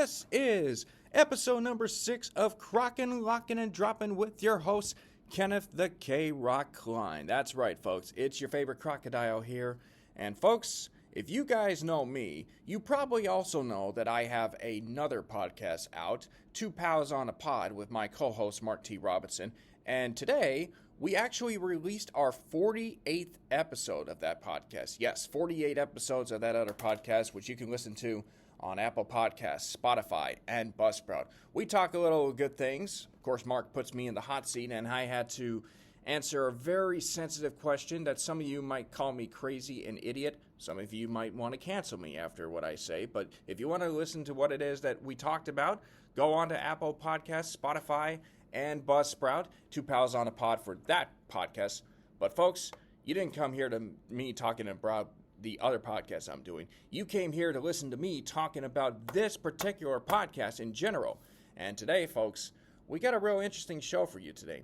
This is episode number 6 of Krocking, Locking, and Dropping with your host, Kenneth the K-Rock Klein. That's right, folks. It's your favorite crocodile here. And folks, if you guys know me, you probably also know that I have another podcast out, Two Pals on a Pod, with my co-host, Mark T. Robinson. And today, we actually released our 48th episode of that podcast. Yes, 48 episodes of that other podcast, which you can listen to on Apple Podcasts, Spotify, and Buzzsprout. We talk a little good things. Of course, Mark puts me in the hot seat, and I had to answer a very sensitive question that some of you might call me crazy and idiot. Some of you might want to cancel me after what I say. But if you want to listen to what it is that we talked about, go on to Apple Podcasts, Spotify, and Buzzsprout. Two Pals on a Pod for that podcast. But folks, you didn't come here to me talking about the other podcasts I'm doing. You came here to listen to me talking about this particular podcast in general. And today, folks, we got a real interesting show for you today.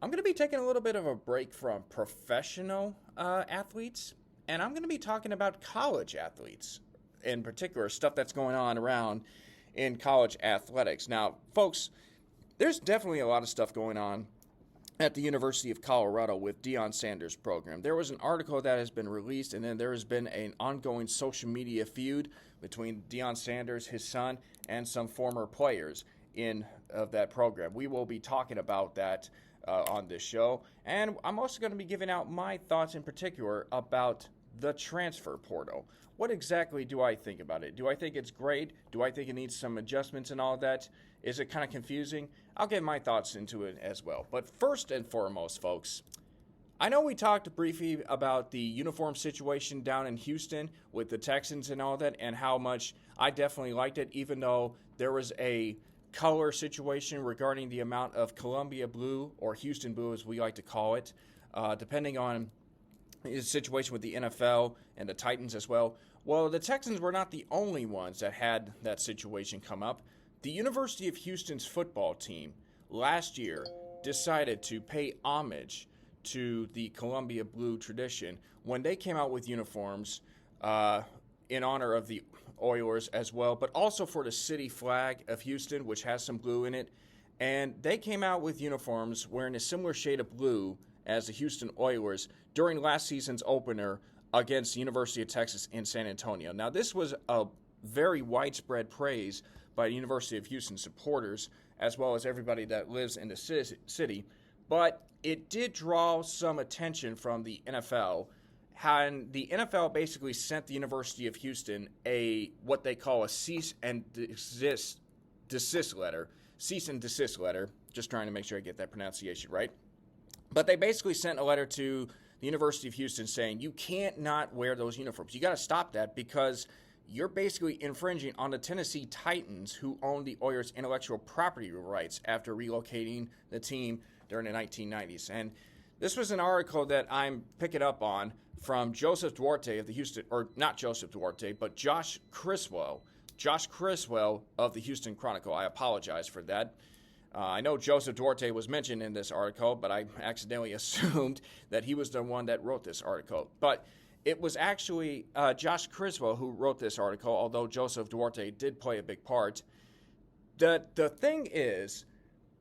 I'm going to be taking a little bit of a break from professional athletes, and I'm going to be talking about college athletes, in particular, stuff that's going on around in college athletics. Now, folks, there's definitely a lot of stuff going on at the University of Colorado with Deion Sanders' program. There was an article that has been released, and then there has been an ongoing social media feud between Deion Sanders, his son, and some former players of that program. We will be talking about that on this show, and I'm also going to be giving out my thoughts in particular about the transfer portal. What exactly do I think about it? Do I think it's great? Do I think it needs some adjustments and all that? Is it kind of confusing? I'll get my thoughts into it as well. But first and foremost, folks, I know we talked briefly about the uniform situation down in Houston with the Texans and all that, and how much I definitely liked it, even though there was a color situation regarding the amount of Columbia blue, or Houston blue as we like to call it, depending on the situation with the NFL and the Titans as well. Well, the Texans were not the only ones that had that situation come up. The University of Houston's football team last year decided to pay homage to the Columbia blue tradition when they came out with uniforms in honor of the Oilers as well, but also for the city flag of Houston, which has some blue in it. And they came out with uniforms wearing a similar shade of blue as the Houston Oilers during last season's opener against the University of Texas in San Antonio. Now, this was a very widespread praise by the University of Houston supporters, as well as everybody that lives in the city, but it did draw some attention from the NFL. And the NFL basically sent the University of Houston what they call a cease and desist letter. Cease and desist letter. Just trying to make sure I get that pronunciation right. But they basically sent a letter to the University of Houston saying, you can't not wear those uniforms. You got to stop that because you're basically infringing on the Tennessee Titans, who own the Oilers' intellectual property rights after relocating the team during the 1990s. And this was an article that I'm picking up on from Joseph Duarte of the Houston, or not Joseph Duarte, but Josh Criswell. Josh Criswell of the Houston Chronicle. I apologize for that. I know Joseph Duarte was mentioned in this article, but I accidentally assumed that he was the one that wrote this article. But it was actually Josh Criswell who wrote this article, although Joseph Duarte did play a big part. The thing is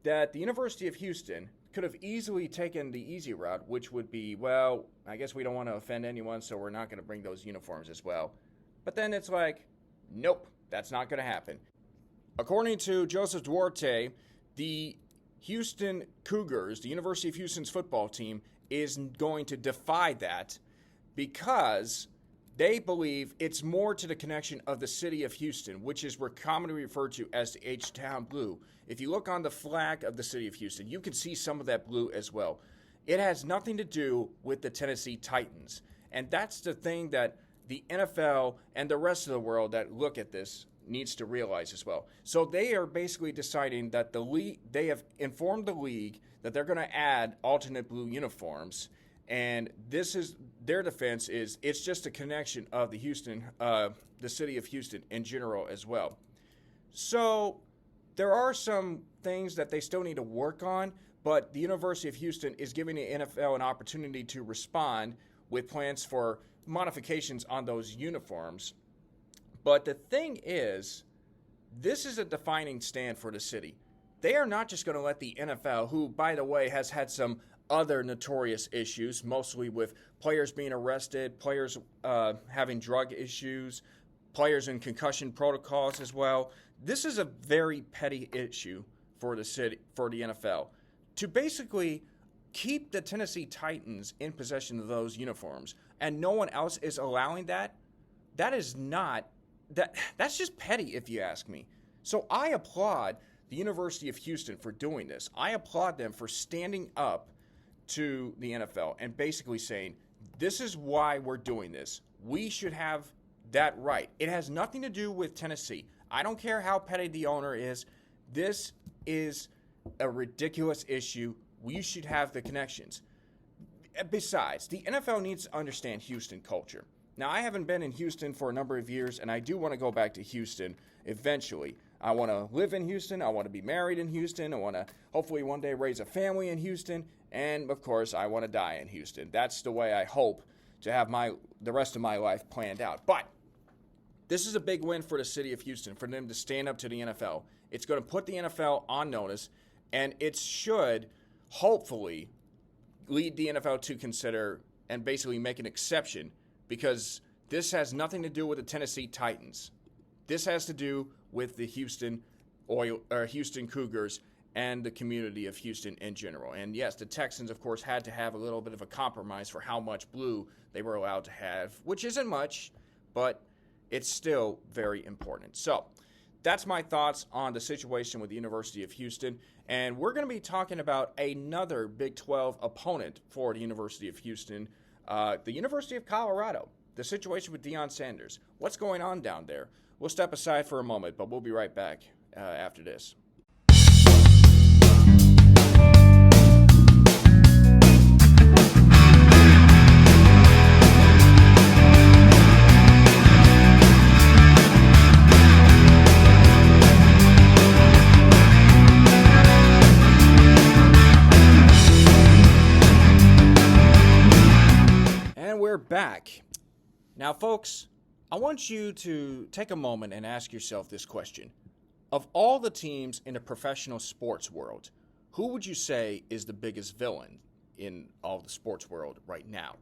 that the University of Houston could have easily taken the easy route, which would be, well, I guess we don't want to offend anyone, so we're not going to bring those uniforms as well. But then it's like, nope, that's not going to happen. According to Joseph Duarte, the Houston Cougars, the University of Houston's football team, is going to defy that because they believe it's more to the connection of the city of Houston, which is commonly referred to as the H-Town Blue. If you look on the flag of the city of Houston, you can see some of that blue as well. It has nothing to do with the Tennessee Titans. And that's the thing that the NFL and the rest of the world that look at this needs to realize as well. So they are basically deciding that the league, they have informed the league that they're going to add alternate blue uniforms. And this is their defense is it's just a connection of the city of Houston in general as well. So there are some things that they still need to work on, but the University of Houston is giving the NFL an opportunity to respond with plans for modifications on those uniforms. But the thing is this is a defining stand for the city. They are not just going to let the NFL, who, by the way, has had some other notorious issues, mostly with players being arrested, players having drug issues, players in concussion protocols as well. This is a very petty issue for the city, for the NFL, to basically keep the Tennessee Titans in possession of those uniforms, and no one else is allowing that. That's just petty, if you ask me. So I applaud the University of Houston for doing this. I applaud them for standing up to the NFL and basically saying, this is why we're doing this. We should have that right. It has nothing to do with Tennessee. I don't care how petty the owner is. This is a ridiculous issue. We should have the connections. Besides, the NFL needs to understand Houston culture. Now, I haven't been in Houston for a number of years, and I do want to go back to Houston eventually. I want to live in Houston. I want to be married in Houston. I want to hopefully one day raise a family in Houston. And, of course, I want to die in Houston. That's the way I hope to have the rest of my life planned out. But this is a big win for the city of Houston, for them to stand up to the NFL. It's going to put the NFL on notice, and it should hopefully lead the NFL to consider and basically make an exception, because this has nothing to do with the Tennessee Titans. This has to do with the Houston Cougars and the community of Houston in general. And yes, the Texans, of course, had to have a little bit of a compromise for how much blue they were allowed to have, which isn't much, but it's still very important. So that's my thoughts on the situation with the University of Houston. And we're going to be talking about another Big 12 opponent for the University of Houston, the University of Colorado, the situation with Deion Sanders. What's going on down there? We'll step aside for a moment, but we'll be right back after this. And we're back. Now, folks, I want you to take a moment and ask yourself this question. Of all the teams in the professional sports world, who would you say is the biggest villain in all the sports world right now?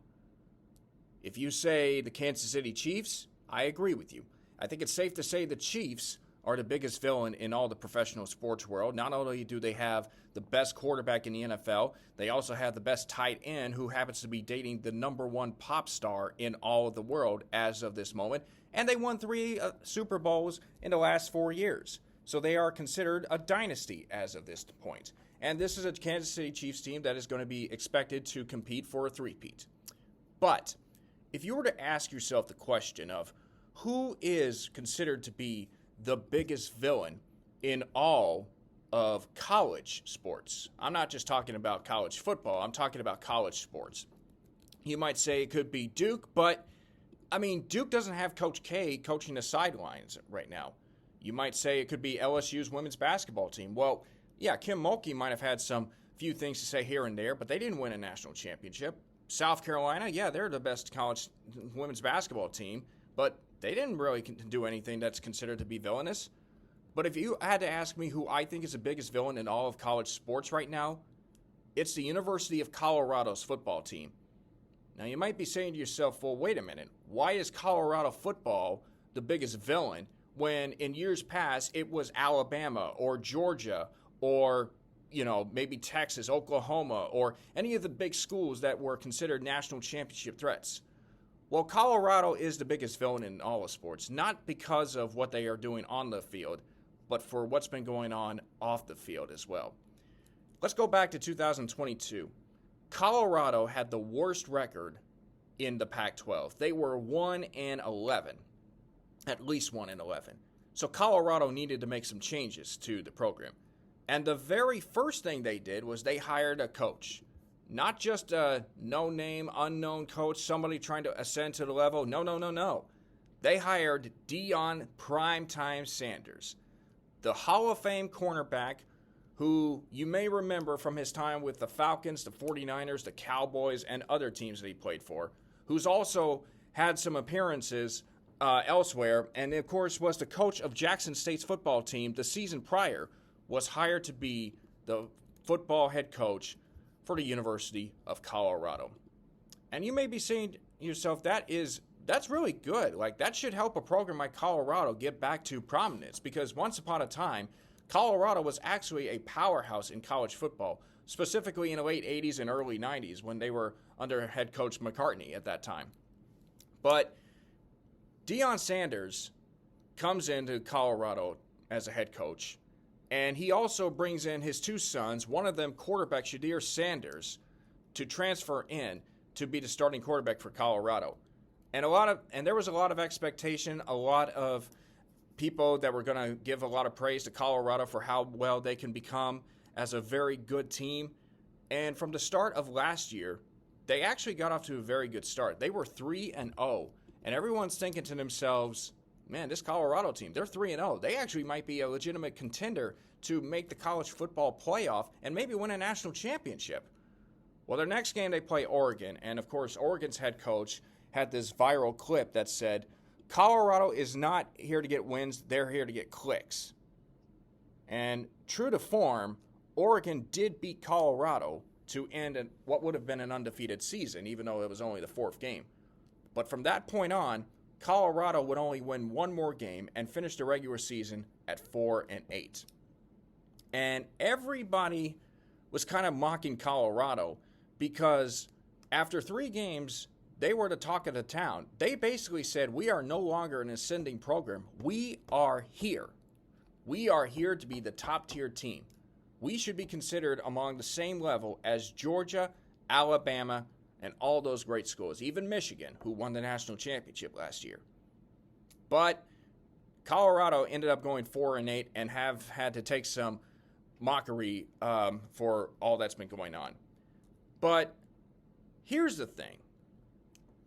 If you say the Kansas City Chiefs, I agree with you. I think it's safe to say the Chiefs are the biggest villain in all the professional sports world. Not only do they have the best quarterback in the NFL, they also have the best tight end, who happens to be dating the number one pop star in all of the world as of this moment. And they won 3 Super Bowls in the last 4 years. So they are considered a dynasty as of this point. And this is a Kansas City Chiefs team that is going to be expected to compete for a three-peat. But if you were to ask yourself the question of who is considered to be the biggest villain in all of college sports, I'm not just talking about college football, I'm talking about college sports. You might say it could be Duke, but I mean, Duke doesn't have Coach K coaching the sidelines right now. You might say it could be LSU's women's basketball team. Well, yeah, Kim Mulkey might have had some few things to say here and there, but they didn't win a national championship. South Carolina, yeah, they're the best college women's basketball team, but they didn't really do anything that's considered to be villainous. But if you had to ask me who I think is the biggest villain in all of college sports right now, it's the University of Colorado's football team. Now, you might be saying to yourself, well, wait a minute. Why is Colorado football the biggest villain when in years past it was Alabama or Georgia or, maybe Texas, Oklahoma, or any of the big schools that were considered national championship threats? Well, Colorado is the biggest villain in all of sports, not because of what they are doing on the field, but for what's been going on off the field as well. Let's go back to 2022. Colorado had the worst record in the Pac-12. They were 1-11, at least 1-11. So Colorado needed to make some changes to the program. And the very first thing they did was they hired a coach. Not just a no-name, unknown coach, somebody trying to ascend to the level. No. They hired Deion Primetime Sanders, the Hall of Fame cornerback who you may remember from his time with the Falcons, the 49ers, the Cowboys, and other teams that he played for, who's also had some appearances elsewhere, and of course was the coach of Jackson State's football team the season prior, was hired to be the football head coach for the University of Colorado. And you may be saying to yourself, that's really good. Like, that should help a program like Colorado get back to prominence, because once upon a time, Colorado was actually a powerhouse in college football, specifically in the late 80s and early 90s when they were under head coach McCartney at that time. But Deion Sanders comes into Colorado as a head coach, and he also brings in his two sons, one of them quarterback Shedeur Sanders, to transfer in to be the starting quarterback for Colorado. And there was a lot of expectation, a lot of people that were going to give a lot of praise to Colorado for how well they can become as a very good team. And from the start of last year, they actually got off to a very good start. They were 3-0, and everyone's thinking to themselves, man, this Colorado team, they're 3-0. They actually might be a legitimate contender to make the college football playoff and maybe win a national championship. Well, their next game they play Oregon, and of course Oregon's head coach had this viral clip that said, Colorado is not here to get wins, they're here to get clicks. And true to form, Oregon did beat Colorado to end what would have been an undefeated season, even though it was only the fourth game. But from that point on, Colorado would only win one more game and finish the regular season at 4-8. And everybody was kind of mocking Colorado because after 3 games, they were the talk of the town. They basically said, we are no longer an ascending program. We are here. We are here to be the top-tier team. We should be considered among the same level as Georgia, Alabama, and all those great schools, even Michigan, who won the national championship last year. But Colorado ended up going 4-8 and have had to take some mockery for all that's been going on. But here's the thing.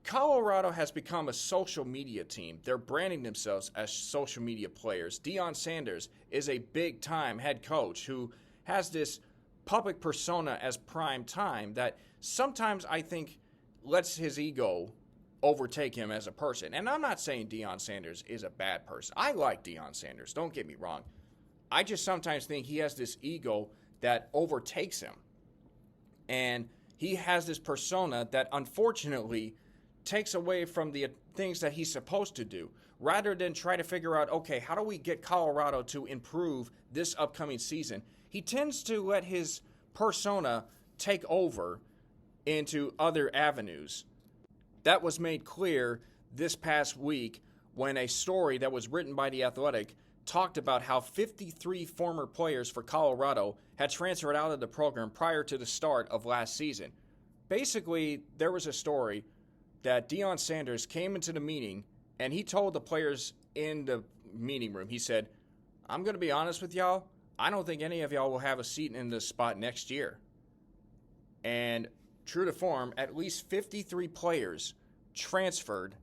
Colorado has become a social media team. They're branding themselves as social media players. Deion Sanders is a big-time head coach who has this public persona as prime time that sometimes I think lets his ego overtake him as a person. And I'm not saying Deion Sanders is a bad person. I like Deion Sanders, don't get me wrong. I just sometimes think he has this ego that overtakes him. And he has this persona that unfortunately takes away from the things that he's supposed to do. Rather than try to figure out, okay, how do we get Colorado to improve this upcoming season? He tends to let his persona take over into other avenues. That was made clear this past week when a story that was written by The Athletic talked about how 53 former players for Colorado had transferred out of the program prior to the start of last season. Basically, there was a story that Deion Sanders came into the meeting and he told the players in the meeting room, he said, I'm going to be honest with y'all, I don't think any of y'all will have a seat in this spot next year. And true to form, at least 53 players transferred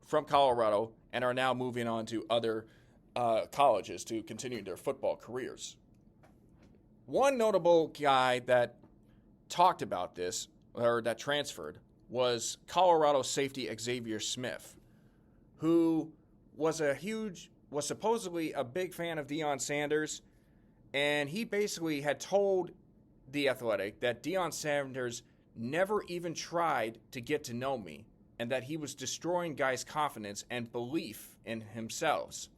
from Colorado and are now moving on to other colleges to continue their football careers. One notable guy that talked about this, or that transferred, was Colorado safety Xavier Smith, who was supposedly a big fan of Deion Sanders, and he basically had told The Athletic that Deion Sanders never even tried to get to know me, and that he was destroying guys' confidence and belief in themselves.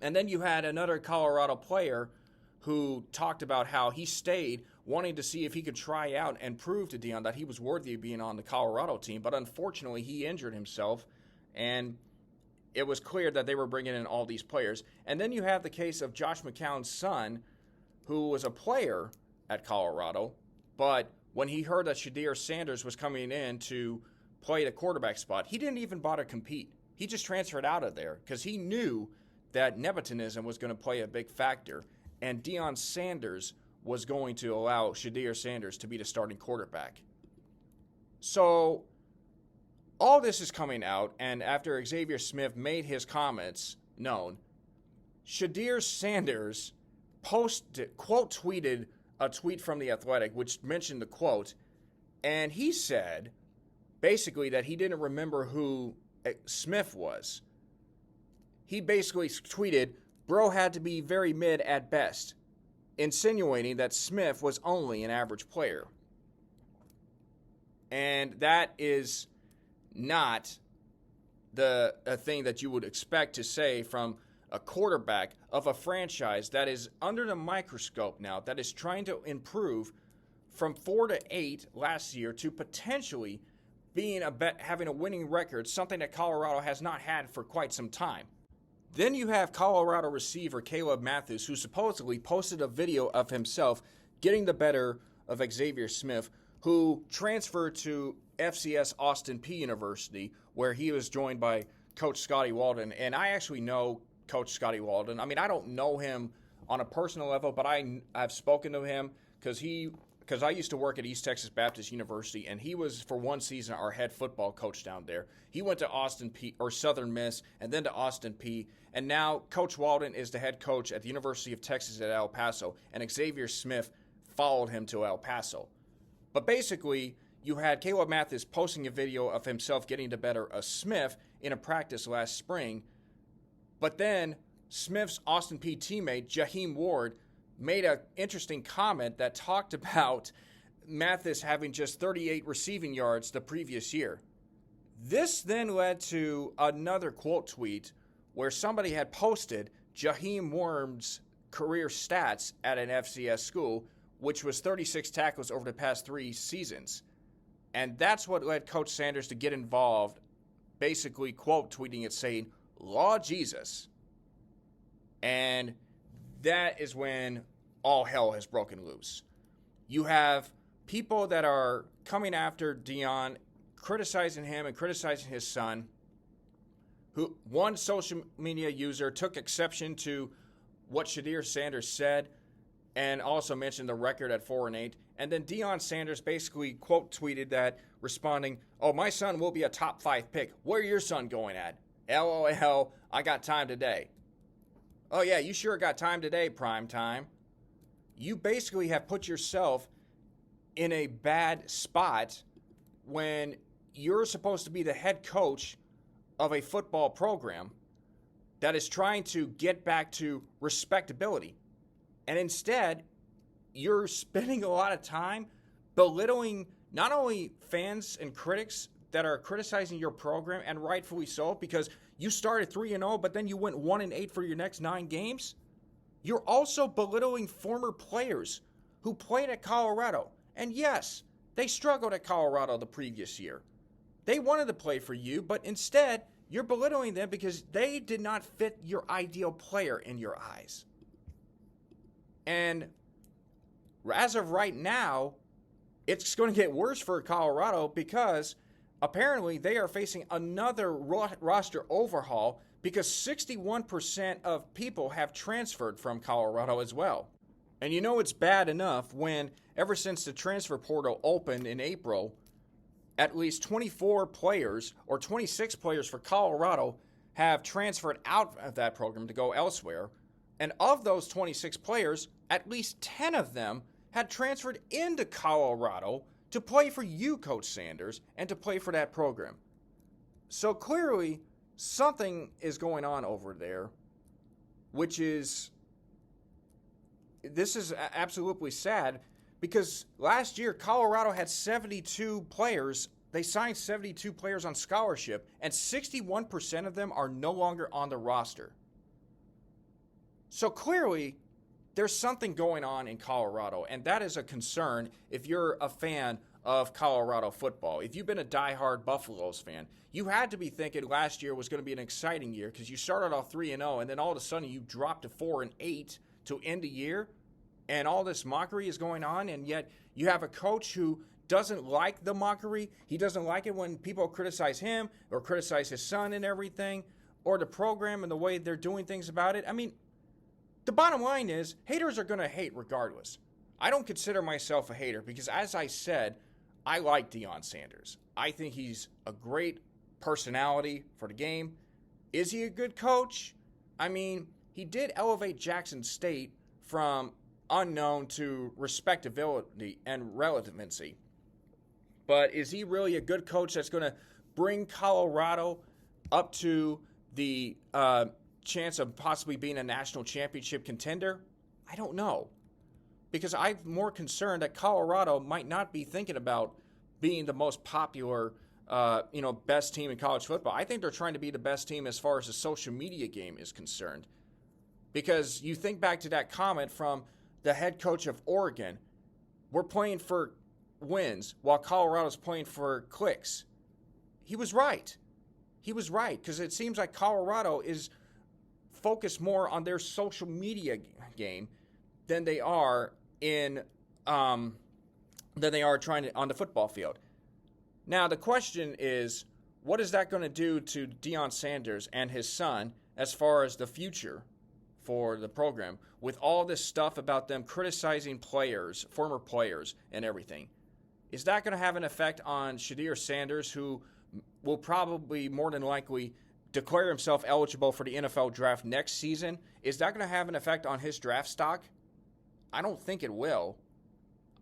And then you had another Colorado player who talked about how he stayed wanting to see if he could try out and prove to Deion that he was worthy of being on the Colorado team. But unfortunately, he injured himself, and it was clear that they were bringing in all these players. And then you have the case of Josh McCown's son, who was a player at Colorado, but when he heard that Shedeur Sanders was coming in to play the quarterback spot, he didn't even bother compete. He just transferred out of there because he knew that nepotism was going to play a big factor, and Deion Sanders was going to allow Shedeur Sanders to be the starting quarterback. So all this is coming out, and after Xavier Smith made his comments known, Shedeur Sanders tweeted a tweet from The Athletic which mentioned the quote, and he said basically that he didn't remember who Smith was. he basically tweeted, "Bro had to be very mid at best," insinuating that Smith was only an average player. And that is not a thing that you would expect to say from a quarterback of a franchise that is under the microscope now, that is trying to improve from 4-8 last year to potentially having a winning record, something that Colorado has not had for quite some time. Then you have Colorado receiver Caleb Mathis, who supposedly posted a video of himself getting the better of Xavier Smith, who transferred to FCS Austin Peay University, where he was joined by Coach Scotty Walden. And I actually know Coach Scotty Walden. I mean, I don't know him on a personal level, but I've spoken to him because I used to work at East Texas Baptist University, and he was, for one season, our head football coach down there. He went to Austin Peay, or Southern Miss, and then to Austin Peay. And now Coach Walden is the head coach at the University of Texas at El Paso, and Xavier Smith followed him to El Paso. But basically, you had Caleb Mathis posting a video of himself getting the better of Smith in a practice last spring. But then Smith's Austin Peay teammate, Jaheim Ward, made an interesting comment that talked about Mathis having just 38 receiving yards the previous year. This then led to another quote tweet where somebody had posted Jaheim Ward's career stats at an FCS school, which was 36 tackles over the past 3 seasons. And that's what led Coach Sanders to get involved, basically quote tweeting it saying, "Law Jesus." And that is when all hell has broken loose. You have people that are coming after Deion, criticizing him and criticizing his son, who one social media user took exception to what Shadir Sanders said and also mentioned the record at 4-8. And then Deion Sanders basically quote tweeted that, responding, "Oh, my son will be a top 5 pick. Where your son going at? LOL, I got time today." Oh yeah, you sure got time today, prime time. You basically have put yourself in a bad spot when you're supposed to be the head coach of a football program that is trying to get back to respectability. And instead, you're spending a lot of time belittling not only fans and critics that are criticizing your program, and rightfully so, because you started 3-0, but then you went 1-8 for your next 9 games. You're also belittling former players who played at Colorado. And yes, they struggled at Colorado the previous year. They wanted to play for you, but instead, you're belittling them because they did not fit your ideal player in your eyes. And as of right now, it's going to get worse for Colorado because apparently they are facing another roster overhaul because 61% of people have transferred from Colorado as well. And you know it's bad enough when, ever since the transfer portal opened in April, at least 24 players or 26 players for Colorado have transferred out of that program to go elsewhere. And of those 26 players, at least 10 of them had transferred into Colorado to play for you, Coach Sanders, and to play for that program. So clearly, something is going on over there, which is, this is absolutely sad, because last year, Colorado had 72 players. They signed 72 players on scholarship, and 61% of them are no longer on the roster. So clearly, there's something going on in Colorado, and that is a concern if you're a fan of Colorado football. If you've been a diehard Buffaloes fan, you had to be thinking last year was going to be an exciting year because you started off 3-0, and then all of a sudden you dropped to 4-8 to end the year, and all this mockery is going on, and yet you have a coach who doesn't like the mockery. He doesn't like it when people criticize him or criticize his son and everything, or the program and the way they're doing things about it. I mean, the bottom line is, haters are going to hate regardless. I don't consider myself a hater because, as I said, I like Deion Sanders. I think he's a great personality for the game. Is he a good coach? I mean, he did elevate Jackson State from unknown to respectability and relevancy. But is he really a good coach that's going to bring Colorado up to the chance of possibly being a national championship contender? I don't know. Because I'm more concerned that Colorado might not be thinking about being the most popular, best team in college football. I think they're trying to be the best team as far as the social media game is concerned. Because you think back to that comment from the head coach of Oregon, we're playing for wins while Colorado's playing for clicks. He was right. Because it seems like Colorado is focused more on their social media game than they are trying to on the football field. Now the question is, what is that going to do to Deion Sanders and his son as far as the future for the program, with all this stuff about them criticizing players, former players, and everything? Is that going to have an effect on Shedeur Sanders, who will probably more than likely declare himself eligible for the NFL draft next season? Is that going to have an effect on his draft stock? I don't think it will.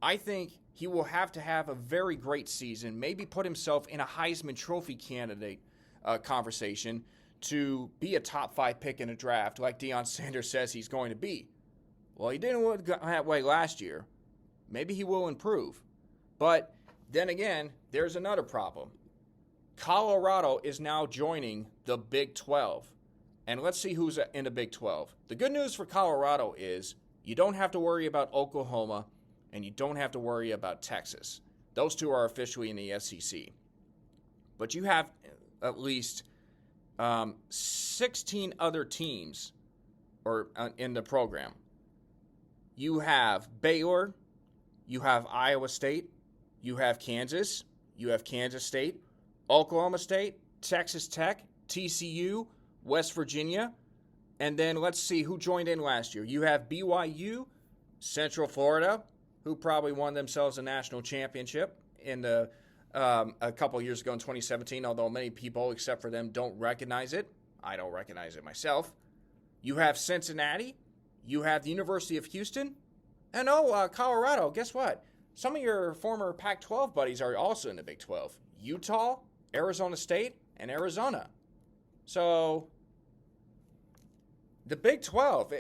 I think he will have to have a very great season, maybe put himself in a Heisman Trophy candidate conversation to be a top 5 pick in a draft like Deion Sanders says he's going to be. Well, he didn't look that way last year. Maybe he will improve. But then again, there's another problem. Colorado is now joining the Big 12. And let's see who's in the Big 12. The good news for Colorado is you don't have to worry about Oklahoma, and you don't have to worry about Texas. Those two are officially in the SEC. But you have at least 16 other teams in the program. You have Baylor, you have Iowa State, you have Kansas, you have Kansas State, Oklahoma State, Texas Tech, TCU, West Virginia, and then let's see who joined in last year. You have BYU, Central Florida, who probably won themselves a national championship in a couple of years ago in 2017, although many people, except for them, don't recognize it. I don't recognize it myself. You have Cincinnati. You have the University of Houston. And Colorado, guess what? Some of your former Pac-12 buddies are also in the Big 12. Utah, Arizona State, and Arizona. So the Big 12,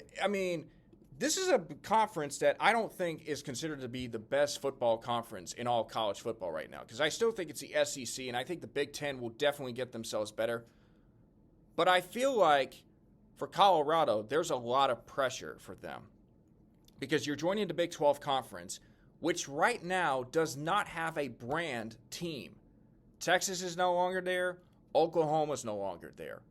this is a conference that I don't think is considered to be the best football conference in all college football right now, because I still think it's the SEC, and I think the Big Ten will definitely get themselves better. But I feel like for Colorado, there's a lot of pressure for them, because you're joining the Big 12 conference, which right now does not have a brand team. Texas is no longer there. Oklahoma's no longer there.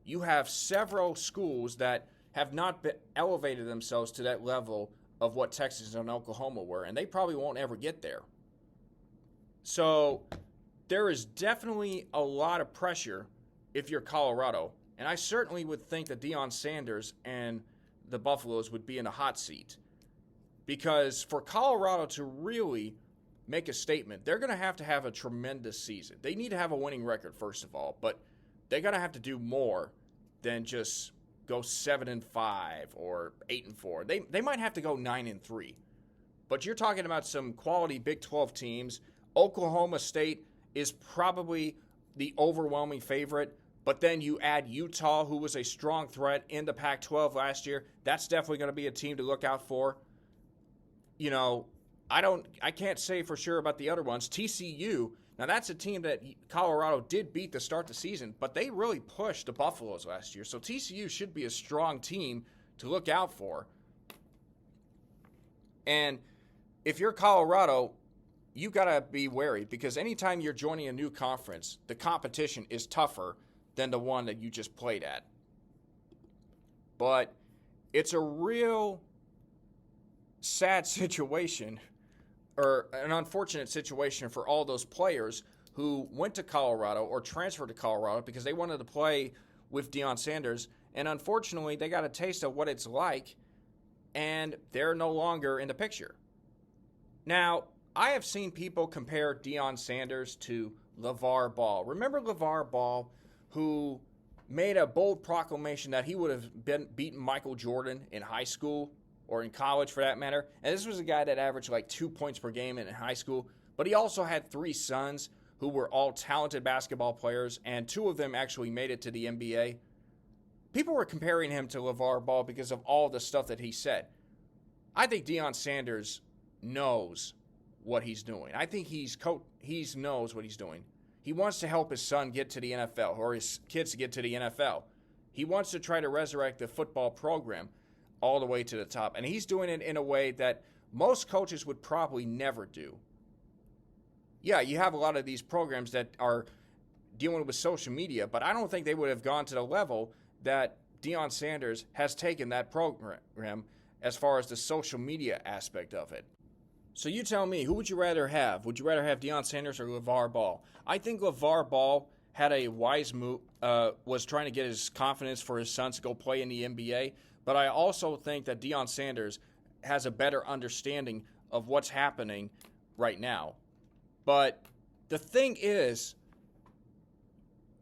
You have several schools that have not elevated themselves to that level of what Texas and Oklahoma were, and they probably won't ever get there. So there is definitely a lot of pressure if you're Colorado, and I certainly would think that Deion Sanders and the Buffaloes would be in a hot seat, because for Colorado to really make a statement, they're going to have a tremendous season. They need to have a winning record, first of all, but they're going to have to do more than just go 7-5 or 8-4. They might have to go 9-3. But you're talking about some quality Big 12 teams. Oklahoma State is probably the overwhelming favorite, but then you add Utah, who was a strong threat in the Pac-12 last year. That's definitely going to be a team to look out for. I can't say for sure about the other ones. TCU, now that's a team that Colorado did beat to start the season, but they really pushed the Buffaloes last year. So TCU should be a strong team to look out for. And if you're Colorado, you got to be wary, because anytime you're joining a new conference, the competition is tougher than the one that you just played at. But it's a real sad situation, or an unfortunate situation for all those players who went to Colorado or transferred to Colorado because they wanted to play with Deion Sanders, and unfortunately they got a taste of what it's like, and they're no longer in the picture. Now, I have seen people compare Deion Sanders to LeVar Ball. Remember LeVar Ball, who made a bold proclamation that he would have beaten Michael Jordan in high school, or in college for that matter? And this was a guy that averaged like 2 points per game in high school, but he also had 3 sons who were all talented basketball players, and 2 of them actually made it to the NBA. people were comparing him to LeVar Ball because of all the stuff that he said. I think Deion Sanders knows what he's doing. I think he knows what he's doing. He wants to help his son get to the NFL, or his kids to get to the NFL. He wants to try to resurrect the football program all the way to the top. And he's doing it in a way that most coaches would probably never do. Yeah, you have a lot of these programs that are dealing with social media, but I don't think they would have gone to the level that Deion Sanders has taken that program as far as the social media aspect of it. So you tell me, who would you rather have? Would you rather have Deion Sanders or LeVar Ball? I think LeVar Ball had a wise move, was trying to get his confidence for his sons to go play in the NBA, but I also think that Deion Sanders has a better understanding of what's happening right now. But the thing is,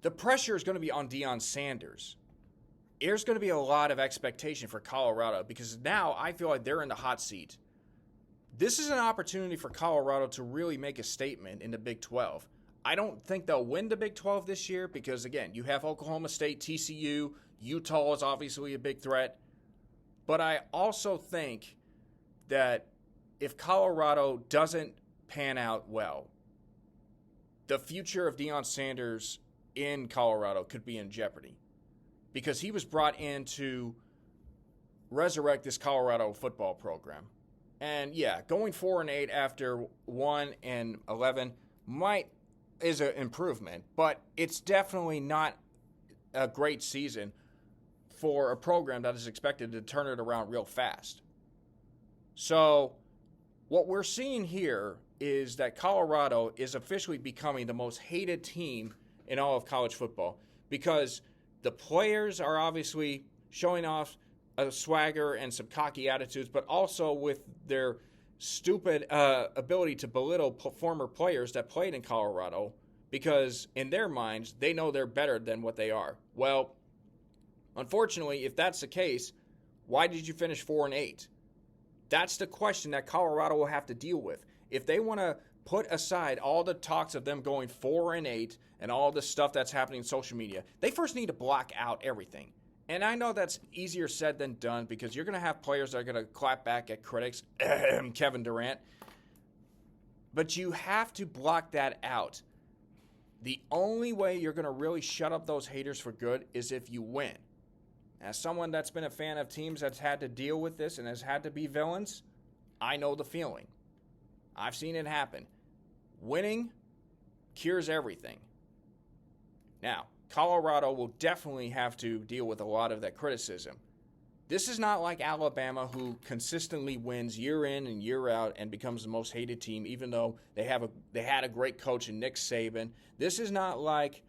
the pressure is going to be on Deion Sanders. There's going to be a lot of expectation for Colorado because now I feel like they're in the hot seat. This is an opportunity for Colorado to really make a statement in the Big 12. I don't think they'll win the Big 12 this year because, again, you have Oklahoma State, TCU, Utah is obviously a big threat. But I also think that if Colorado doesn't pan out well, the future of Deion Sanders in Colorado could be in jeopardy because he was brought in to resurrect this Colorado football program. And yeah, going 4-8 after 1-11 is an improvement, but it's definitely not a great season for a program that is expected to turn it around real fast. So what we're seeing here is that Colorado is officially becoming the most hated team in all of college football because the players are obviously showing off a swagger and some cocky attitudes, but also with their stupid ability to belittle former players that played in Colorado because in their minds, they know they're better than what they are. Well, unfortunately, if that's the case, why did you finish 4-8? That's the question that Colorado will have to deal with. If they want to put aside all the talks of them going 4-8 and all the stuff that's happening in social media, they first need to block out everything. And I know that's easier said than done because you're going to have players that are going to clap back at critics, Kevin Durant. But you have to block that out. The only way you're going to really shut up those haters for good is if you win. As someone that's been a fan of teams that's had to deal with this and has had to be villains, I know the feeling. I've seen it happen. Winning cures everything. Now, Colorado will definitely have to deal with a lot of that criticism. This is not like Alabama, who consistently wins year in and year out and becomes the most hated team, even though they had a great coach in Nick Saban. This is not like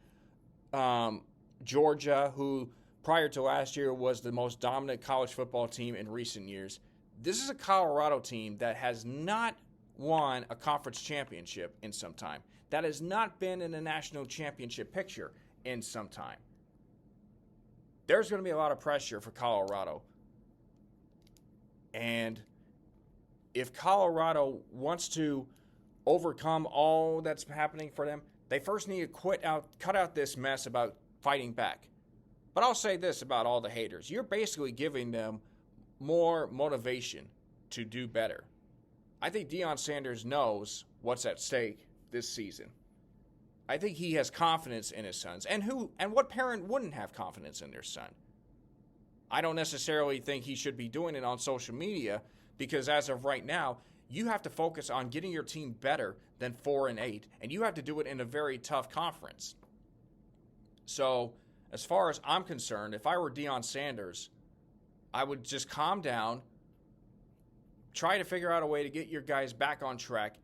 Georgia, who prior to last year was the most dominant college football team in recent years. This is a Colorado team that has not won a conference championship in some time. That has not been in a national championship picture in some time. There's going to be a lot of pressure for Colorado. And if Colorado wants to overcome all that's happening for them, they first need to cut out this mess about fighting back. But I'll say this about all the haters. You're basically giving them more motivation to do better. I think Deion Sanders knows what's at stake this season. I think he has confidence in his sons. And what parent wouldn't have confidence in their son? I don't necessarily think he should be doing it on social media because as of right now, you have to focus on getting your team better than 4-8, and you have to do it in a very tough conference. So, as far as I'm concerned, if I were Deion Sanders, I would just calm down, try to figure out a way to get your guys back on track,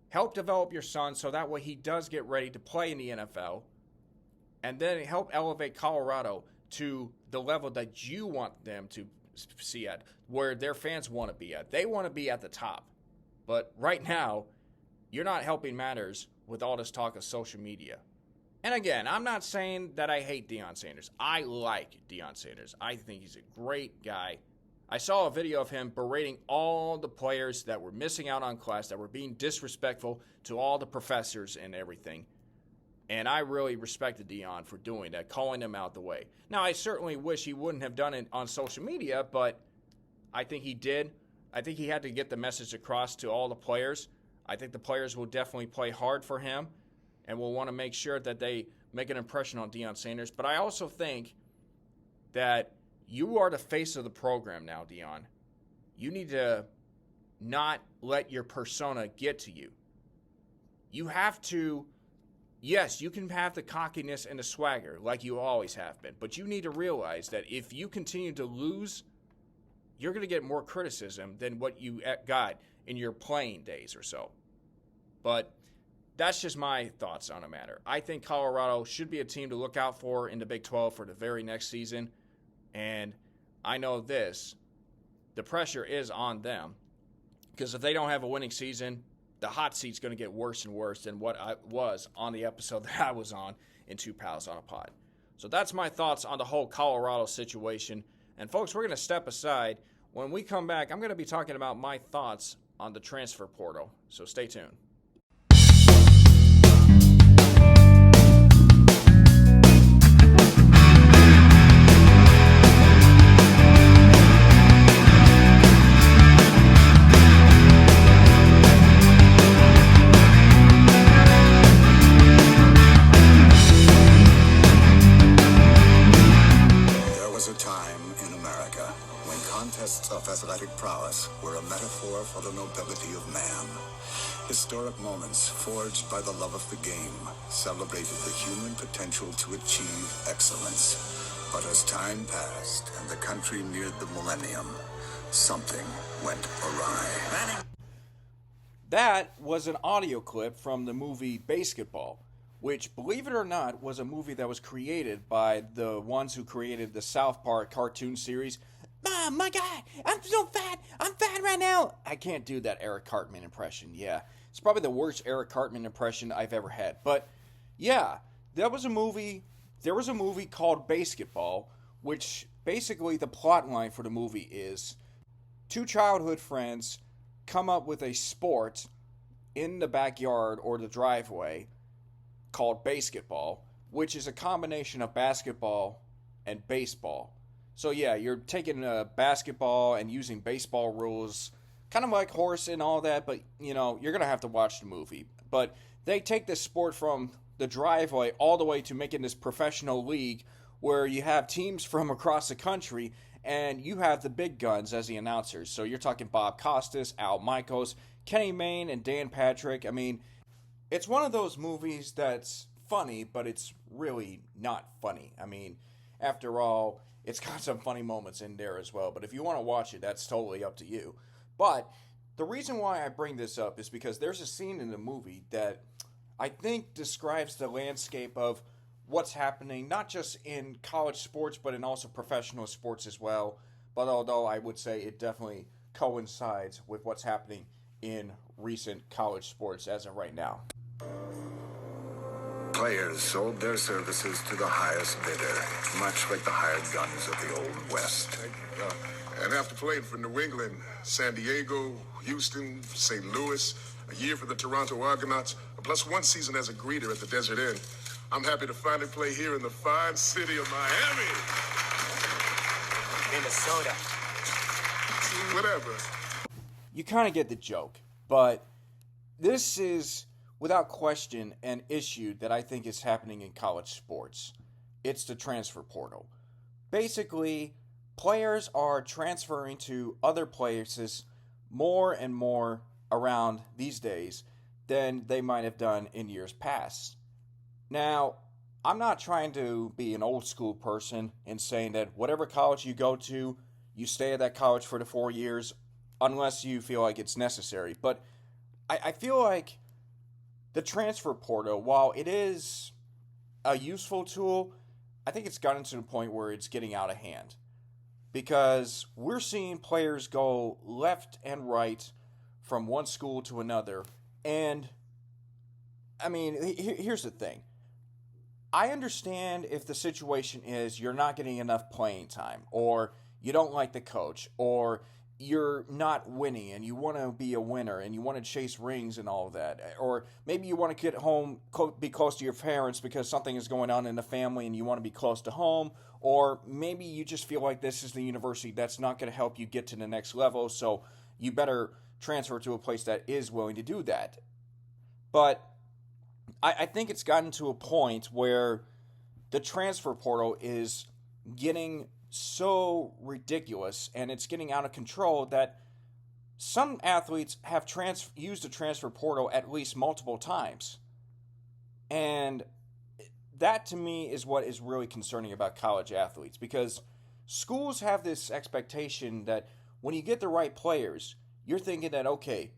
help develop your son so that way he does get ready to play in the NFL, and then help elevate Colorado to the level that you want them to see at, where their fans want to be at. They want to be at the top. But right now, you're not helping matters with all this talk of social media. And again, I'm not saying that I hate Deion Sanders. I like Deion Sanders. I think he's a great guy. I saw a video of him berating all the players that were missing out on class, that were being disrespectful to all the professors and everything. And I really respected Deion for doing that, calling him out the way. Now, I certainly wish he wouldn't have done it on social media, but I think he did. I think he had to get the message across to all the players. I think the players will definitely play hard for him and will want to make sure that they make an impression on Deion Sanders. But I also think that you are the face of the program now, Deion. You need to not let your persona get to you. You have to, yes, you can have the cockiness and the swagger like you always have been, but you need to realize that if you continue to lose, you're going to get more criticism than what you got in your playing days or so. But that's just my thoughts on the matter. I think Colorado should be a team to look out for in the Big 12 for the very next season. And I know this, the pressure is on them. Because if they don't have a winning season, the hot seat's going to get worse and worse than what I was on the episode that I was on in Two Pals on a Pod. So that's my thoughts on the whole Colorado situation. And folks, we're going to step aside. When we come back, I'm going to be talking about my thoughts on the transfer portal. So stay tuned. Of athletic prowess were a metaphor for the nobility of man. Historic moments forged by the love of the game celebrated the human potential to achieve excellence. But as time passed and the country neared the millennium, something went awry. That was an audio clip from the movie Basketball, which, believe it or not, was a movie that was created by the ones who created the South Park cartoon series. Mom, my God, I'm so fat. I'm fat right now. I can't do that Eric Cartman impression. Yeah, it's probably the worst Eric Cartman impression I've ever had. But yeah, there was a movie called Basketball, which basically the plot line for the movie is two childhood friends come up with a sport in the backyard or the driveway called basketball, which is a combination of basketball and baseball. So yeah, you're taking basketball and using baseball rules, kind of like horse and all that, but you're going to have to watch the movie. But they take this sport from the driveway all the way to making this professional league where you have teams from across the country and you have the big guns as the announcers. So you're talking Bob Costas, Al Michaels, Kenny Mayne, and Dan Patrick. I mean, it's one of those movies that's funny, but it's really not funny. I mean, after all, it's got some funny moments in there as well. But if you want to watch it, that's totally up to you. But the reason why I bring this up is because there's a scene in the movie that I think describes the landscape of what's happening, not just in college sports, but in also professional sports as well. But although I would say it definitely coincides with what's happening in recent college sports as of right now. Players sold their services to the highest bidder, much like the hired guns of the Old West. And after playing for New England, San Diego, Houston, St. Louis, a year for the Toronto Argonauts, plus one season as a greeter at the Desert Inn, I'm happy to finally play here in the fine city of Miami. Minnesota. Whatever. You kind of get the joke, but this is, without question, an issue that I think is happening in college sports. It's the transfer portal. Basically, players are transferring to other places more and more around these days than they might have done in years past. Now, I'm not trying to be an old school person and saying that whatever college you go to, you stay at that college for the 4 years unless you feel like it's necessary. But I feel like the transfer portal, while it is a useful tool, I think it's gotten to the point where it's getting out of hand. Because we're seeing players go left and right from one school to another. And, I mean, here's the thing. I understand if the situation is you're not getting enough playing time, or you don't like the coach, or you're not winning and you want to be a winner and you want to chase rings and all of that. Or maybe you want to get home, be close to your parents because something is going on in the family and you want to be close to home. Or maybe you just feel like this is the university that's not going to help you get to the next level, so you better transfer to a place that is willing to do that. But I think it's gotten to a point where the transfer portal is getting so ridiculous and it's getting out of control that some athletes have used the transfer portal at least multiple times. And that to me is what is really concerning about college athletes, because schools have this expectation that when you get the right players, you're thinking that, okay,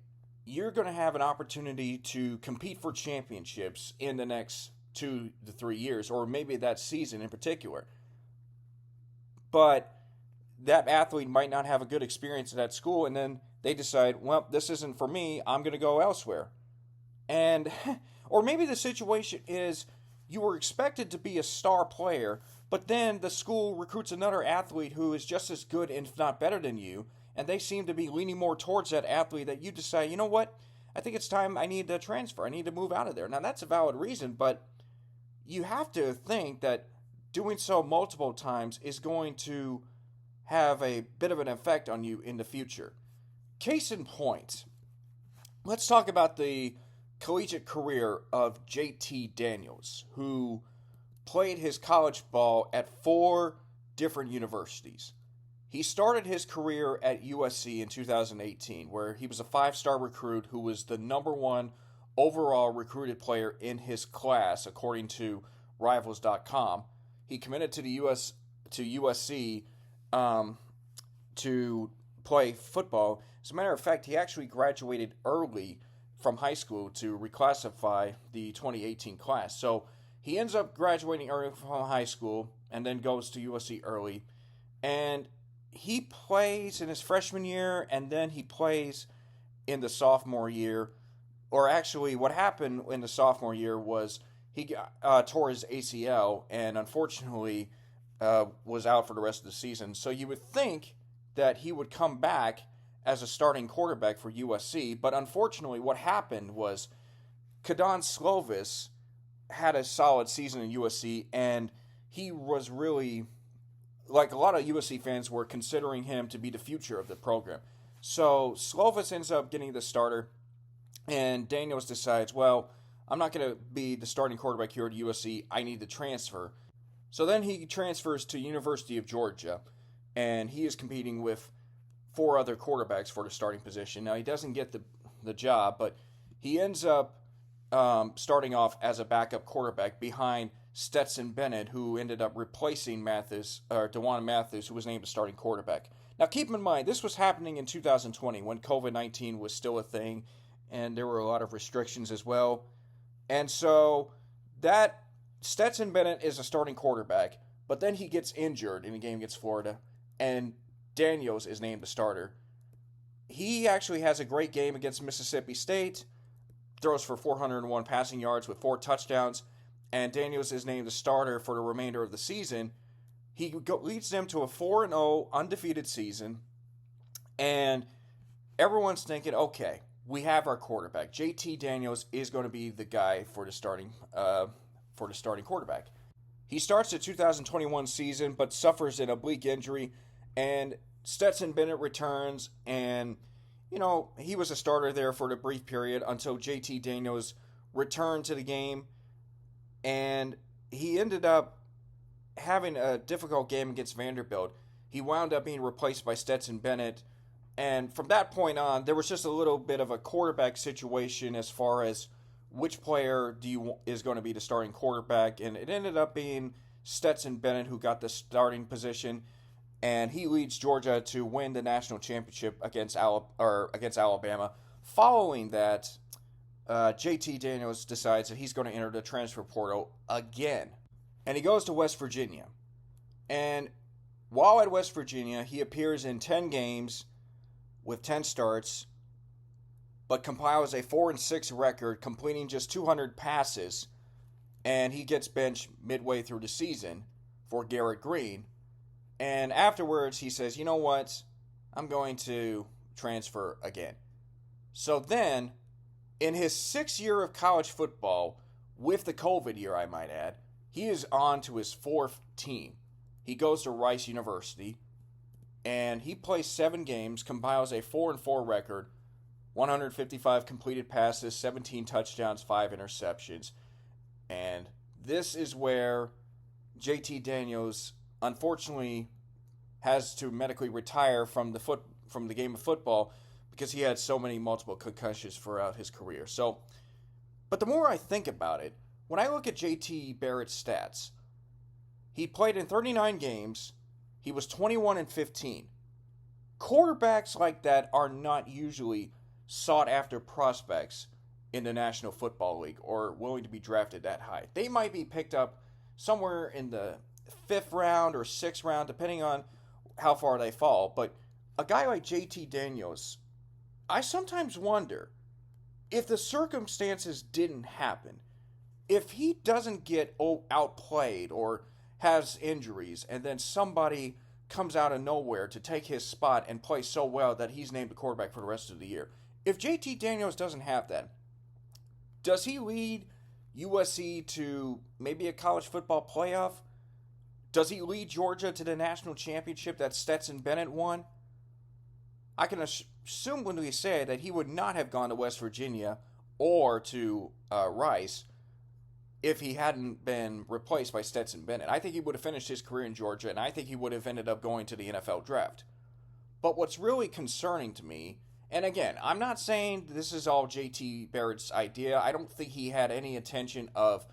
you're going to have an opportunity to compete for championships in the next 2 to 3 years, or maybe that season in particular. But that athlete might not have a good experience at that school, and then they decide, well, this isn't for me, I'm going to go elsewhere. And, or maybe the situation is you were expected to be a star player, but then the school recruits another athlete who is just as good, if not better than you, and they seem to be leaning more towards that athlete, that you decide, you know what, I think it's time I need to transfer. I need to move out of there. Now, that's a valid reason, but you have to think that doing so multiple times is going to have a bit of an effect on you in the future. Case in point, let's talk about the collegiate career of JT Daniels, who played his college ball at 4 different universities. He started his career at USC in 2018, where he was a 5-star recruit who was the number 1 overall recruited player in his class, according to Rivals.com. He committed to USC to play football. As a matter of fact, he actually graduated early from high school to reclassify the 2018 class. So he ends up graduating early from high school and then goes to USC early. And he plays in his freshman year, and then he plays in the sophomore year. Or actually, what happened in the sophomore year was he tore his ACL and unfortunately was out for the rest of the season. So you would think that he would come back as a starting quarterback for USC, but unfortunately what happened was Kadon Slovis had a solid season in USC, and he was really, like a lot of USC fans were considering him to be the future of the program. So Slovis ends up getting the starter, and Daniels decides, well, I'm not going to be the starting quarterback here at USC. I need to transfer. So then he transfers to University of Georgia, and he is competing with 4 other quarterbacks for the starting position. Now, he doesn't get the job, but he ends up starting off as a backup quarterback behind Stetson Bennett, who ended up replacing DeJuan Mathis, who was named a starting quarterback. Now, keep in mind, this was happening in 2020 when COVID-19 was still a thing, and there were a lot of restrictions as well. And so that Stetson Bennett is a starting quarterback, but then he gets injured in a game against Florida, and Daniels is named the starter. He actually has a great game against Mississippi State, throws for 401 passing yards with 4 touchdowns, and Daniels is named the starter for the remainder of the season. He leads them to a 4-0 undefeated season, and everyone's thinking, okay, we have our quarterback. JT Daniels is going to be the guy for the starting quarterback. He starts the 2021 season, but suffers an oblique injury, and Stetson Bennett returns, and he was a starter there for the brief period until JT Daniels returned to the game, and he ended up having a difficult game against Vanderbilt. He wound up being replaced by Stetson Bennett, and from that point on, there was just a little bit of a quarterback situation as far as which player is going to be the starting quarterback, and it ended up being Stetson Bennett who got the starting position, and he leads Georgia to win the national championship against Alabama. Following that, JT Daniels decides that he's going to enter the transfer portal again, and he goes to West Virginia. And while at West Virginia, he appears in 10 games with 10 starts, but compiles a 4-6 record, completing just 200 passes, and he gets benched midway through the season for Garrett Green. And afterwards, he says, you know what? I'm going to transfer again. So then, in his 6th year of college football, with the COVID year, I might add, he is on to his 4th team. He goes to Rice University, and he plays 7 games, compiles a 4-4 record, 155 completed passes, 17 touchdowns, 5 interceptions. And this is where JT Daniels, unfortunately, has to medically retire from the game of football because he had so many multiple concussions throughout his career. So, but the more I think about it, when I look at JT Barrett's stats, he played in 39 games. He was 21-15. Quarterbacks like that are not usually sought after prospects in the National Football League or willing to be drafted that high. They might be picked up somewhere in the 5th round or 6th round, depending on how far they fall. But a guy like JT Daniels, I sometimes wonder if the circumstances didn't happen, if he doesn't get outplayed or has injuries, and then somebody comes out of nowhere to take his spot and play so well that he's named the quarterback for the rest of the year. If JT Daniels doesn't have that, does he lead USC to maybe a college football playoff? Does he lead Georgia to the national championship that Stetson Bennett won? I can assume when we say that he would not have gone to West Virginia or to Rice if he hadn't been replaced by Stetson Bennett. I think he would have finished his career in Georgia, and I think he would have ended up going to the NFL draft. But what's really concerning to me, and again, I'm not saying this is all JT Barrett's idea. I don't think he had any intention of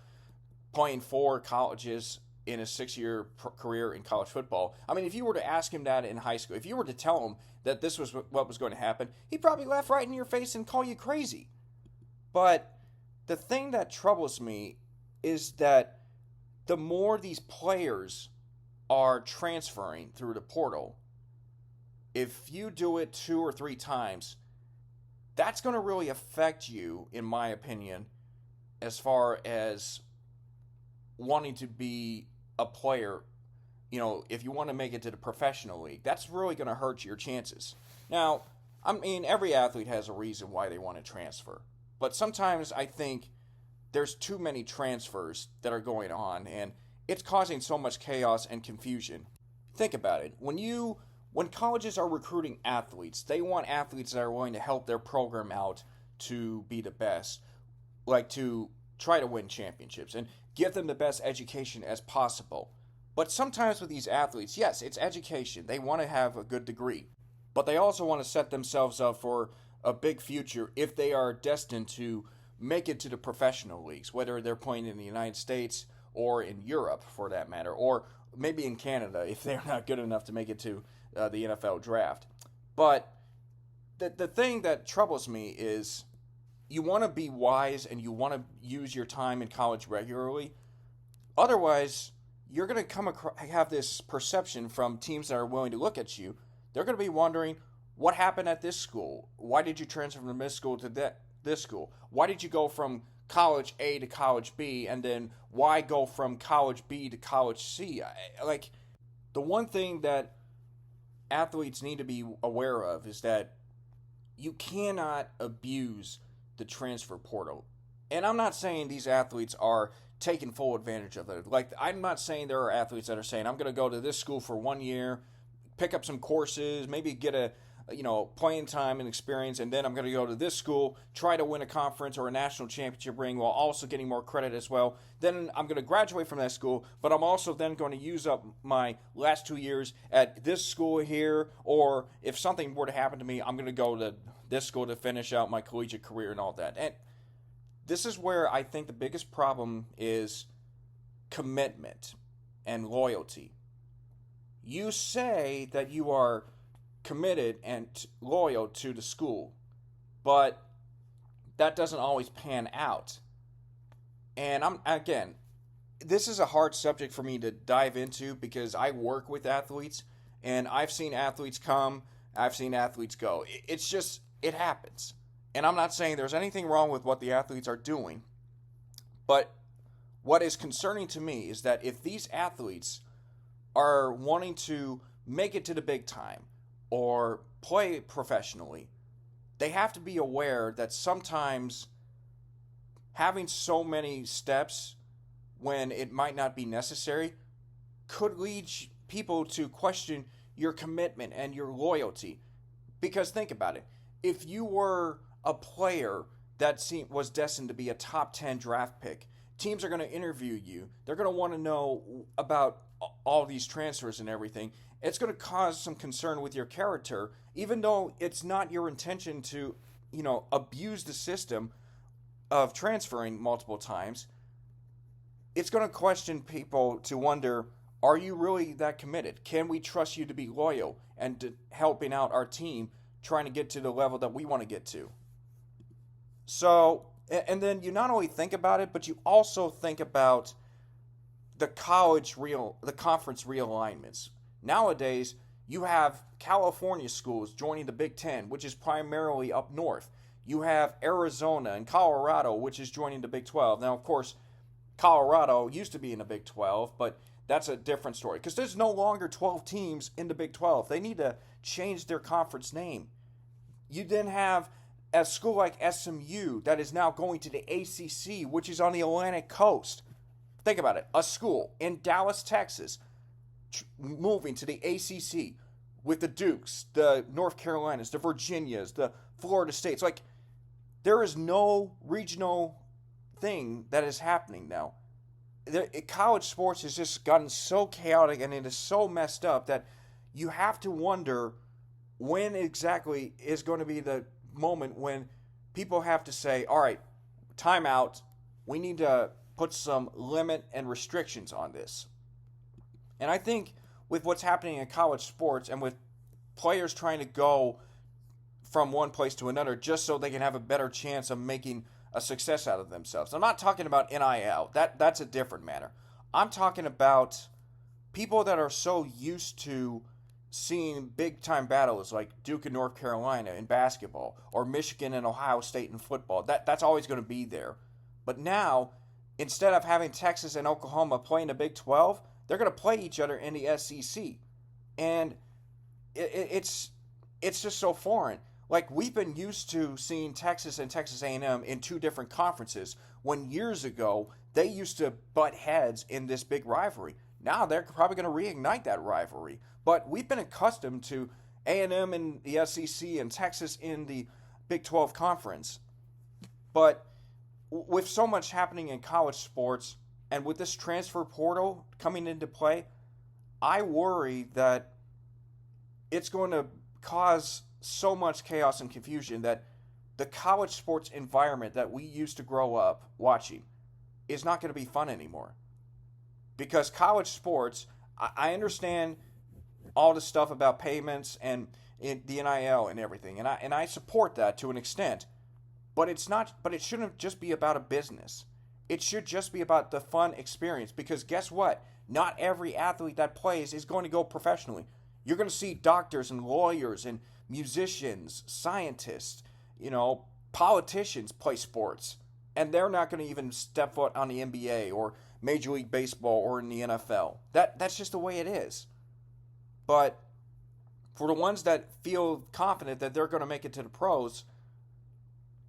playing 4 colleges in his 6-year career in college football. I mean, if you were to ask him that in high school, if you were to tell him that this was what was going to happen, he'd probably laugh right in your face and call you crazy. But the thing that troubles me is that the more these players are transferring through the portal, if you do it 2 or 3 times, that's going to really affect you, in my opinion, as far as wanting to be a player. You know, if you want to make it to the professional league, that's really going to hurt your chances. Now, I mean, every athlete has a reason why they want to transfer. But sometimes I think there's too many transfers that are going on, and it's causing so much chaos and confusion. Think about it. When colleges are recruiting athletes, they want athletes that are willing to help their program out to be the best, like to try to win championships and give them the best education as possible. But sometimes with these athletes, yes, it's education. They want to have a good degree, but they also want to set themselves up for a big future if they are destined to make it to the professional leagues, whether they're playing in the United States or in Europe, for that matter, or maybe in Canada if they're not good enough to make it to the NFL draft. But the thing that troubles me is you want to be wise and you want to use your time in college regularly. Otherwise, you're going to have this perception from teams that are willing to look at you. They're going to be wondering, what happened at this school? Why did you transfer from this school to this school? Why did you go from college A to college B, and then why go from college B to college C? Like, the one thing that athletes need to be aware of is that you cannot abuse the transfer portal. And I'm not saying these athletes are taking full advantage of it. Like, I'm not saying there are athletes that are saying, I'm going to go to this school for 1 year, pick up some courses, maybe get a playing time and experience, and then I'm going to go to this school, try to win a conference or a national championship ring while also getting more credit as well. Then I'm going to graduate from that school, but I'm also then going to use up my last 2 years at this school here, or if something were to happen to me, I'm going to go to this school to finish out my collegiate career and all that. And this is where I think the biggest problem is commitment and loyalty. You say that you are committed and loyal to the school, but that doesn't always pan out. And this is a hard subject for me to dive into because I work with athletes, and I've seen athletes come, I've seen athletes go. It happens. And I'm not saying there's anything wrong with what the athletes are doing, but what is concerning to me is that if these athletes are wanting to make it to the big time, or play professionally, they have to be aware that sometimes having so many steps when it might not be necessary could lead people to question your commitment and your loyalty. Because think about it. If you were a player that was destined to be a top 10 draft pick, teams are going to interview you. They're going to want to know about all these transfers and everything. It's going to cause some concern with your character, even though it's not your intention to, abuse the system of transferring multiple times. It's going to question people to wonder, are you really that committed? Can we trust you to be loyal and to helping out our team trying to get to the level that we want to get to? So, and then you not only think about it, but you also think about the conference realignments. Nowadays, you have California schools joining the Big Ten, which is primarily up north. You have Arizona and Colorado, which is joining the Big 12. Now, of course, Colorado used to be in the Big 12, but that's a different story because there's no longer 12 teams in the Big 12. They need to change their conference name. You then have a school like SMU that is now going to the ACC, which is on the Atlantic coast. Think about it. A school in Dallas, Texas, moving to the ACC with the Dukes, the North Carolinas, the Virginias, the Florida States. Like, there is no regional thing that is happening now. College sports has just gotten so chaotic and it is so messed up that you have to wonder when exactly is going to be the moment when people have to say, all right, time out. We need to put some limit and restrictions on this. And I think with what's happening in college sports and with players trying to go from one place to another just so they can have a better chance of making a success out of themselves. I'm not talking about NIL. That's a different matter. I'm talking about people that are so used to seeing big-time battles like Duke and North Carolina in basketball or Michigan and Ohio State in football. That's always going to be there. But now, instead of having Texas and Oklahoma playing the Big 12, they're going to play each other in the SEC. And it's just so foreign. Like, we've been used to seeing Texas and Texas A&M in two different conferences when years ago they used to butt heads in this big rivalry. Now they're probably going to reignite that rivalry. But we've been accustomed to A&M in the SEC and Texas in the Big 12 conference. But with so much happening in college sports and with this transfer portal coming into play, I worry that it's going to cause so much chaos and confusion that the college sports environment that we used to grow up watching is not going to be fun anymore. Because college sports, I understand all the stuff about payments and the NIL and everything, and I support that to an extent. But it shouldn't just be about a business. It should just be about the fun experience. Because guess what? Not every athlete that plays is going to go professionally. You're going to see doctors and lawyers and musicians, scientists, politicians play sports. And they're not going to even step foot on the NBA or Major League Baseball or in the NFL. That's just the way it is. But for the ones that feel confident that they're going to make it to the pros,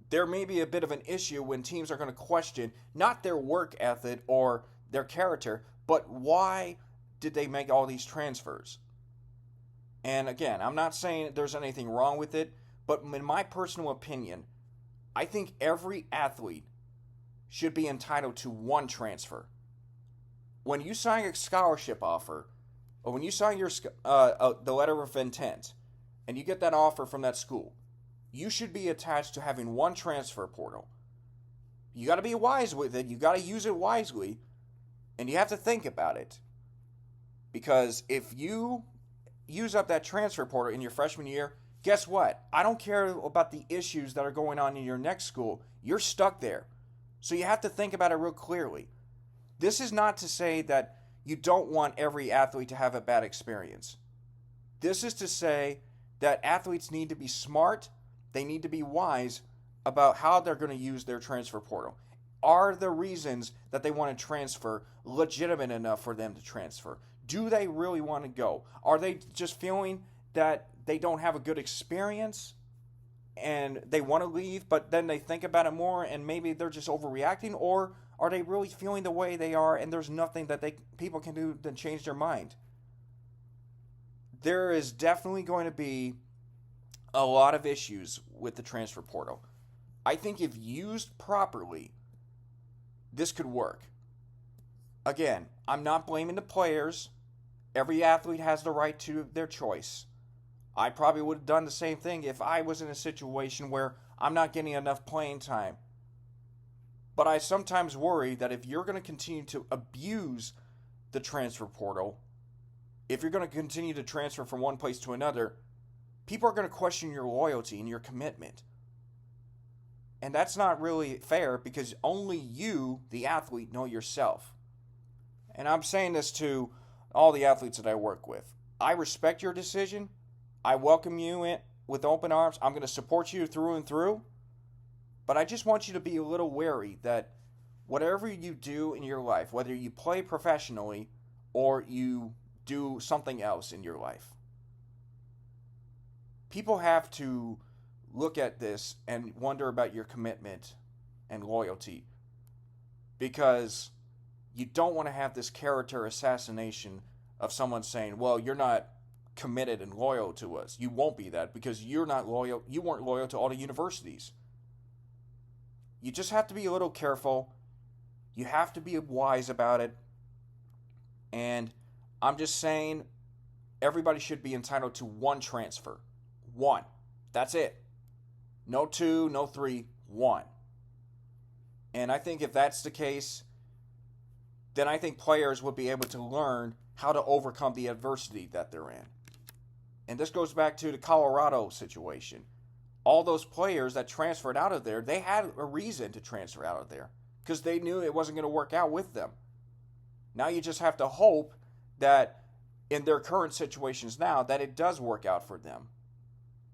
there may be a bit of an issue when teams are going to question not their work ethic or their character, but why did they make all these transfers? And again, I'm not saying there's anything wrong with it, but in my personal opinion, I think every athlete should be entitled to one transfer. When you sign a scholarship offer, or when you sign the letter of intent, and you get that offer from that school, you should be attached to having one transfer portal. You got to be wise with it. You got to use it wisely, and you have to think about it. Because if you use up that transfer portal in your freshman year, guess what? I don't care about the issues that are going on in your next school. You're stuck there. So you have to think about it real clearly. This is not to say that you don't want every athlete to have a bad experience. This is to say that athletes need to be smart. They need to be wise about how they're going to use their transfer portal. Are the reasons that they want to transfer legitimate enough for them to transfer? Do they really want to go? Are they just feeling that they don't have a good experience and they want to leave, but then they think about it more and maybe they're just overreacting? Or are they really feeling the way they are and there's nothing that people can do to change their mind? There is definitely going to be a lot of issues with the transfer portal. I think if used properly, this could work. Again, I'm not blaming the players. Every athlete has the right to their choice. I probably would have done the same thing if I was in a situation where I'm not getting enough playing time. But I sometimes worry that if you're going to continue to abuse the transfer portal, if you're going to continue to transfer from one place to another, people are going to question your loyalty and your commitment. And that's not really fair because only you, the athlete, know yourself. And I'm saying this to all the athletes that I work with. I respect your decision. I welcome you in with open arms. I'm going to support you through and through. But I just want you to be a little wary that whatever you do in your life, whether you play professionally or you do something else in your life, people have to look at this and wonder about your commitment and loyalty, because you don't want to have this character assassination of someone saying, well, you're not committed and loyal to us. You won't be that because you're not loyal. You weren't loyal to all the universities. You just have to be a little careful. You have to be wise about it. And I'm just saying everybody should be entitled to one transfer. One. That's it. No two, no three, one. And I think if that's the case, then I think players will be able to learn how to overcome the adversity that they're in. And this goes back to the Colorado situation. All those players that transferred out of there, they had a reason to transfer out of there because they knew it wasn't going to work out with them. Now you just have to hope that in their current situations now that it does work out for them.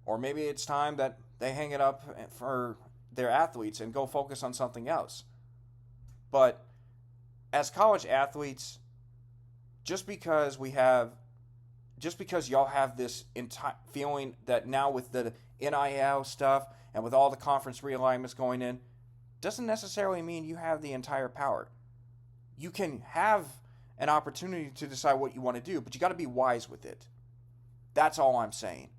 Or maybe it's time that they hang it up for their athletes and go focus on something else. But as college athletes, just because y'all have this feeling that now with the NIL stuff and with all the conference realignments going in, doesn't necessarily mean you have the entire power. You can have an opportunity to decide what you want to do, but you got to be wise with it. That's all I'm saying.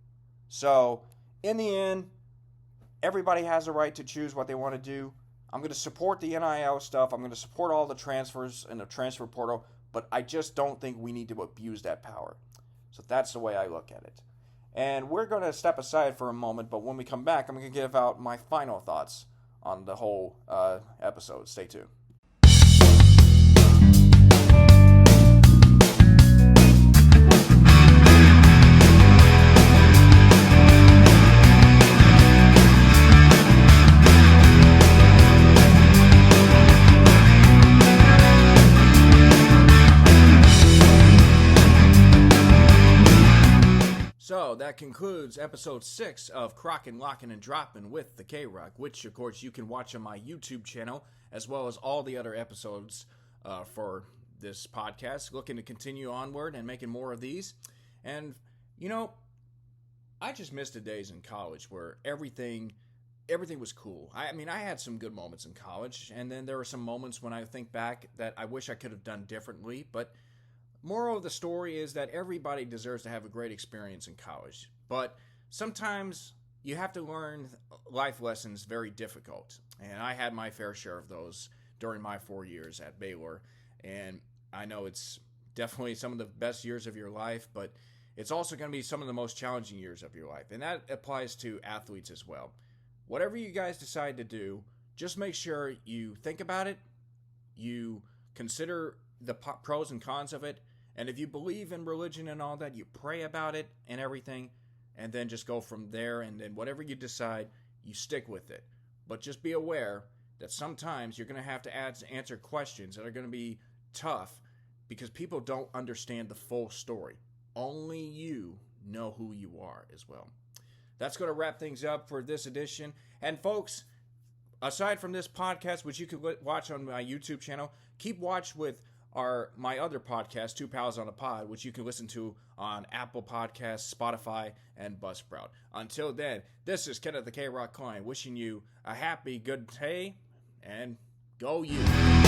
So, in the end, everybody has a right to choose what they want to do. I'm going to support the NIL stuff. I'm going to support all the transfers and the transfer portal, but I just don't think we need to abuse that power. So that's the way I look at it. And we're going to step aside for a moment, but when we come back, I'm going to give out my final thoughts on the whole episode. Stay tuned. So that concludes episode 6 of Krocking, Locking, and Dropping with the K-Rock, which, of course, you can watch on my YouTube channel, as well as all the other episodes for this podcast. Looking to continue onward and making more of these. And, you know, I just missed the days in college where everything was cool. I mean, I had some good moments in college, and then there were some moments when I think back that I wish I could have done differently, but moral of the story is that everybody deserves to have a great experience in college. But sometimes you have to learn life lessons very difficult. And I had my fair share of those during my 4 years at Baylor. And I know it's definitely some of the best years of your life, but it's also going to be some of the most challenging years of your life. And that applies to athletes as well. Whatever you guys decide to do, just make sure you think about it, you consider the pros and cons of it, and if you believe in religion and all that, you pray about it and everything, and then just go from there, and then whatever you decide, you stick with it. But just be aware that sometimes you're going to have to answer questions that are going to be tough because people don't understand the full story. Only you know who you are as well. That's going to wrap things up for this edition. And folks, aside from this podcast, which you can watch on my YouTube channel, keep watch with are my other podcast, Two Pals on a Pod, which you can listen to on Apple Podcasts, Spotify, and Buzzsprout. Until then, this is Kenneth the K-Rock Klein wishing you a happy, good day, and go you.